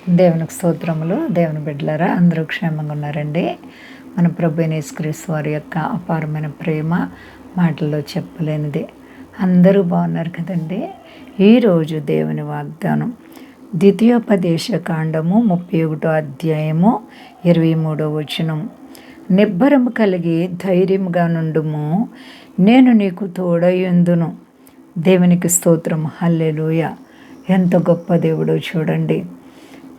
దేవునికి స్తోత్రములు. దేవుని బిడ్డలారా, అందరూ క్షేమంగా ఉన్నారండి. మన ప్రభువైన యేసుక్రీస్తు వారి యొక్క అపారమైన ప్రేమ మాటల్లో చెప్పలేనిది. అందరూ బాగున్నారు కదండి. ఈరోజు దేవుని వాగ్దానం ద్వితీయోపదేశ కాండము 31 అధ్యాయము 23 వచనం. నిబ్బరము కలిగి ధైర్యముగా నుండుము, నేను నీకు తోడయుందును. దేవునికి స్తోత్రం. హల్లెలూయా. ఎంత గొప్ప దేవుడో చూడండి.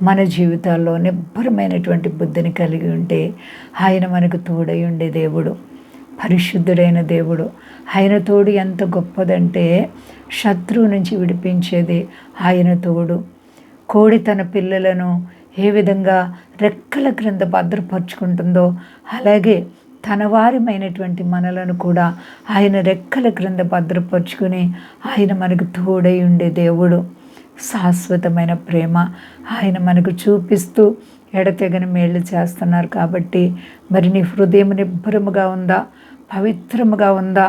మన జీవితాల్లో నిబ్బరమైనటువంటి బుద్ధిని కలిగి ఉంటే ఆయన మనకు తోడై ఉండే దేవుడు, పరిశుద్ధుడైన దేవుడు. ఆయన తోడు ఎంత గొప్పదంటే శత్రువు నుంచి విడిపించేది ఆయన తోడు. కోడి తన పిల్లలను ఏ విధంగా రెక్కల క్రింద భద్రపరుచుకుంటుందో అలాగే తన వారిమైనటువంటి మనలను కూడా ఆయన రెక్కల క్రింద భద్రపరుచుకుని ఆయన మనకు తోడై ఉండే దేవుడు. శాశ్వతమైన ప్రేమ ఆయన మనకు చూపిస్తూ ఎడతెగని మేళ్ళు చేస్తున్నారు. కాబట్టి మరి నీ హృదయం నిబ్బరముగా ఉందా, పవిత్రముగా ఉందా?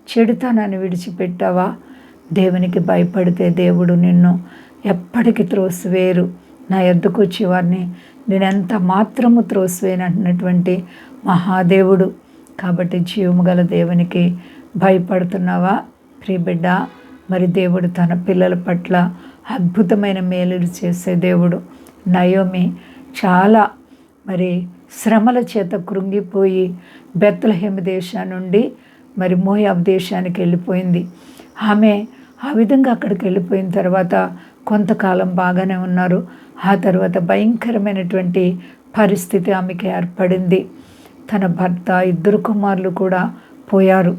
చెడుతనాన్ని విడిచిపెట్టావా? దేవునికి భయపడితే దేవుడు నిన్ను ఎప్పటికీ త్రోసివేయరు. నా యొద్దకు వచ్చేవారిని నేను ఎంత మాత్రము త్రోసివేయనటువంటి మహాదేవుడు. కాబట్టి జీవము గల దేవునికి భయపడుతున్నావా ప్రియబిడ్డ? మరి దేవుడు తన పిల్లల పట్ల అద్భుతమైన మేలులు చేసే దేవుడు. నయోమి చాలా మరి శ్రమల చేత కృంగిపోయి బెత్లెహేము దేశం నుండి మరి మోయాబు దేశానికి వెళ్ళిపోయింది. ఆమె ఆ విధంగా అక్కడికి వెళ్ళిపోయిన తర్వాత కొంతకాలం బాగానే ఉన్నారు. ఆ తర్వాత భయంకరమైనటువంటి పరిస్థితి ఆమెకి ఏర్పడింది. తన భర్త, 2 కుమారులు కూడా పోయారు.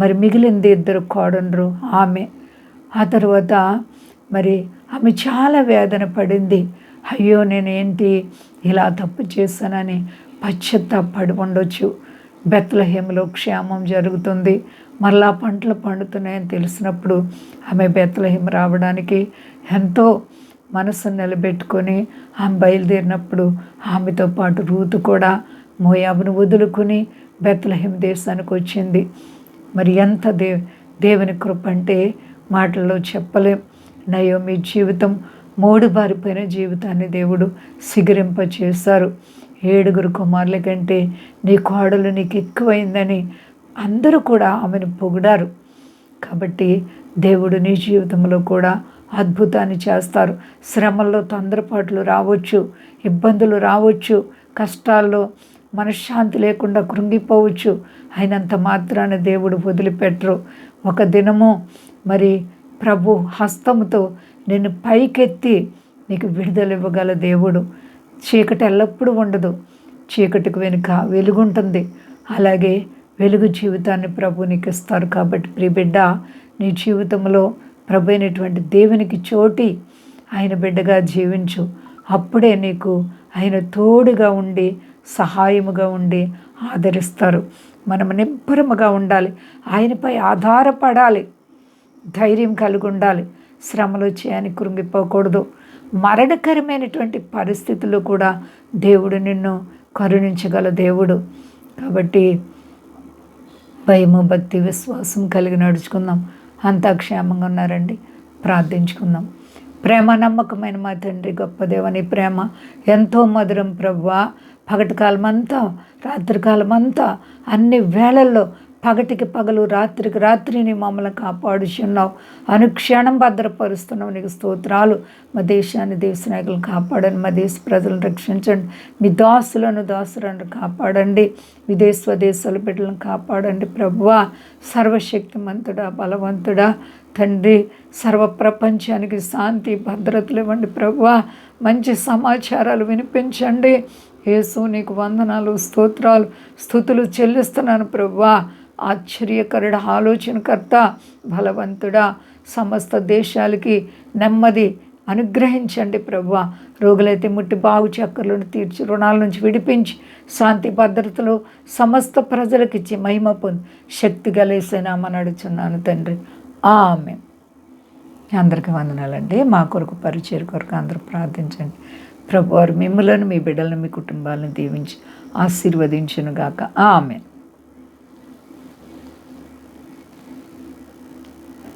మరి మిగిలింది 2 కోడన్రు ఆమె. ఆ తర్వాత మరి ఆమె చాలా వేదన పడింది. అయ్యో, నేనేంటి ఇలా తప్పు చేశానని పశ్చాత్తాపడి ఉండొచ్చు. బెత్లెహేములో క్షేమం జరుగుతుంది, మరలా పంటలు పండుతున్నాయని తెలిసినప్పుడు ఆమె బెత్లెహేము రావడానికి ఎంతో మనసును నిలబెట్టుకొని ఆమె బయలుదేరినప్పుడు ఆమెతో పాటు రూతు కూడా మోయాబును వదులుకుని బెత్లెహేము దేశానికి వచ్చింది. మరి ఎంత దేవుని కృప అంటే మాటల్లో చెప్పలేం. నయోమి జీవితం మోడుబారిపోయిన జీవితాన్ని దేవుడు సిగురింప చేశారు. 7 కుమారుల కంటే నీ కోడలు నీకు ఎక్కువైందని అందరూ కూడా ఆమెను పొగిడారు. కాబట్టి దేవుడు నీ జీవితంలో కూడా అద్భుతాన్ని చేస్తారు. శ్రమల్లో తొందరపాట్లు రావచ్చు, ఇబ్బందులు రావచ్చు, కష్టాల్లో మనశ్శాంతి లేకుండా కృంగిపోవచ్చు. అయినంత మాత్రాన దేవుడు వదిలిపెట్టరు. ఒక దినము మరి ప్రభు హస్తముతో నిన్ను పైకెత్తి నీకు విడుదల ఇవ్వగల దేవుడు. చీకటి ఎల్లప్పుడూ ఉండదు, చీకటికి వెనుక వెలుగుంటుంది. అలాగే వెలుగు జీవితాన్ని ప్రభు నీకు ఇస్తారు. కాబట్టి ప్రియబిడ్డ, నీ జీవితంలో ప్రభు అయినటువంటి దేవునికి చోటి ఆయన బిడ్డగా జీవించు. అప్పుడే నీకు ఆయన తోడుగా ఉండి సహాయముగా ఉండి ఆదరిస్తారు. మనం నిబ్బరముగా ఉండాలి, ఆయనపై ఆధారపడాలి, ధైర్యం కలిగి ఉండాలి. శ్రమలు వచ్చాయని కృంగిపోకూడదు. మరణకరమైనటువంటి పరిస్థితుల్లో కూడా దేవుడు నిన్ను కరుణించగల దేవుడు. కాబట్టి భయము, భక్తి, విశ్వాసం కలిగి నడుచుకుందాం. అంతా క్షేమంగా ఉన్నారండి. ప్రార్థించుకుందాం. ప్రేమ నమ్మకమైన మా తండ్రి, గొప్ప దేవని ప్రేమ ఎంతో మధురం ప్రభువా. పగటి కాలమంతా, రాత్రి కాలమంతా, అన్ని వేళల్లో పగటికి పగలు, రాత్రికి రాత్రిని మమ్మల్ని కాపాడుచున్నావు. అనుక్షణం భద్రపరుస్తున్నావు. నీకు స్తోత్రాలు. మా దేశాన్ని, దేశ నాయకులను కాపాడండి. మా దేశ ప్రజలను రక్షించండి. మీ దాసులను కాపాడండి. విదేశ స్వదేశాల బిడ్డలను కాపాడండి ప్రభువా. సర్వశక్తిమంతుడా, బలవంతుడా తండ్రి, సర్వ ప్రపంచానికి శాంతి భద్రతలు ఇవ్వండి ప్రభువా. మంచి సమాచారాలు వినిపించండి. యేసు నీకు వందనాలు, స్తోత్రాలు, స్తుతులు చెల్లిస్తున్నాను ప్రభువా. ఆశ్చర్యకరుడ, ఆలోచనకర్త, బలవంతుడా, సమస్త దేశాలకి నెమ్మది అనుగ్రహించండి ప్రభువా. రోగులైతే ముట్టి బాగు, చక్కర్లను తీర్చి, రుణాల నుంచి విడిపించి, శాంతి భద్రతలు సమస్త ప్రజలకు ఇచ్చి మహిమ పొంది శక్తి గలేసేనామని అడుగుచున్నాను తండ్రి. ఆమేన్. అందరికీ వందనాలండి. మా కొరకు, పరిచయం కొరకు అందరూ ప్రార్థించండి. ప్రభువారు మిమ్మలను, మీ బిడ్డలను, మీ కుటుంబాలను దీవించి ఆశీర్వదించును గాక. ఆమేన్.